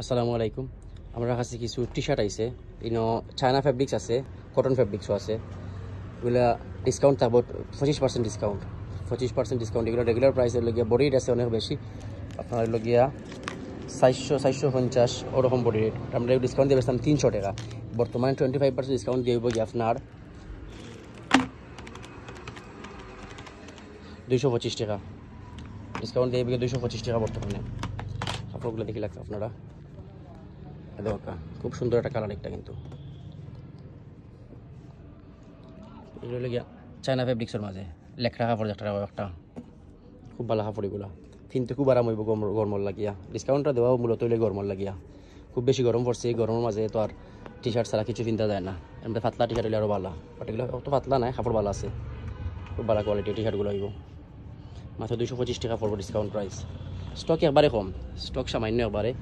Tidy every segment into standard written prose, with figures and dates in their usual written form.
আসসালামু আলাইকুম। আমরা কাছে কিছু টি শার্ট আইছে, ইনো চায়না ফ্যাব্রিক্স আছে, কটন ফ্যাব্রিক্সও আছে। এগুলা ডিসকাউন্ট থাকবো 25% ডিসকাউন্ট, 25% ডিসকাউন্ট। এগুলো রেগুলার প্রাইসের লগিয়া বডি রেট আছে অনেক বেশি, আপনার লগিয়া 450 ওরকম বডি রেট। আমরা ডিসকাউন্ট দিয়ে বেসলাম 300 টাকা। বর্তমানে 25% ডিসকাউন্ট দিয়ে গিয়ে আপনার 225 টাকা ডিসকাউন্ট দিয়ে 225 টাকা বর্তমানে। কাপড়গুলো দেখে লাগছে আপনারা, খুব সুন্দর একটা কালার একটা, কিন্তু এগুলো লেগে চায়না ফেব্রিক্সের মাঝে লেখা কাপড় একটা খুব ভালো কাপড়। এগুলো কিন্তু খুব আরাম হইব গরমর লাগিয়া। ডিসকাউন্টটা দেওয়া মূলত হইলে গরমর লাগিয়া, খুব বেশি গরম পড়ছে। এই গরমের মাঝে তো আর টি শার্ট ছাড়া কিছু চিন্তা যায় না। এমনি পাতলা টি শার্ট হইলে আরও ভালো, বাট এগুলো অত পাতলা নাই, কাপড় ভালো আছে, খুব ভালো কোয়ালিটি টি শার্টগুলো হইব। মাত্র 225 টাকা পড়বো ডিসকাউন্ট প্রাইস। স্টক একবারে কম, স্টক সামান্য একবারে।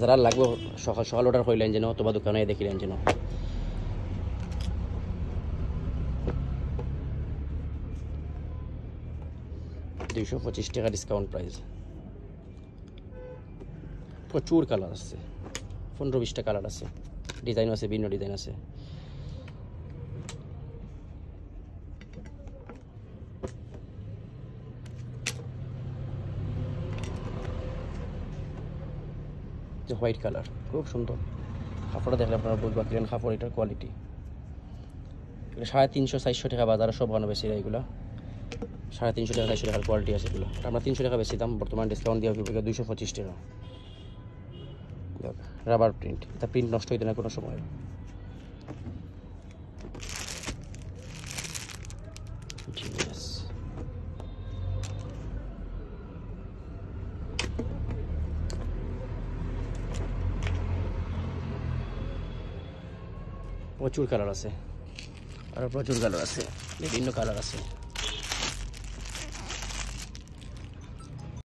যারা লাগবে সকাল সকাল অর্ডার করলেন যেন, অথবা দোকানে দেখিলেন যেন। $225 টাকা ডিসকাউন্ট প্রাইস। প্রচুর কালার আছে, 15-20টা কালার আছে, ডিজাইন আছে, বিভিন্ন ডিজাইন আছে। হোয়াইট কালার খুব সুন্দর। কাপড়টা দেখলে আপনারা বুঝবা কিরেন কাপড়, এটার কোয়ালিটি। এগুলো 350-400 টাকা বাজারে সব বানো বেশি। এগুলো 350 টাকা 400 টাকার কোয়ালিটি আছে। এগুলো আমরা 300 টাকা বেশি দাম, বর্তমানে ডিসকাউন্ট দিয়ে 225 টাকা। রাবার প্রিন্ট, এটা প্রিন্ট নষ্ট হইতে না কোনো সময়। প্রচুর কালার আছে, আরও প্রচুর কালার আছে, বিভিন্ন কালার আছে।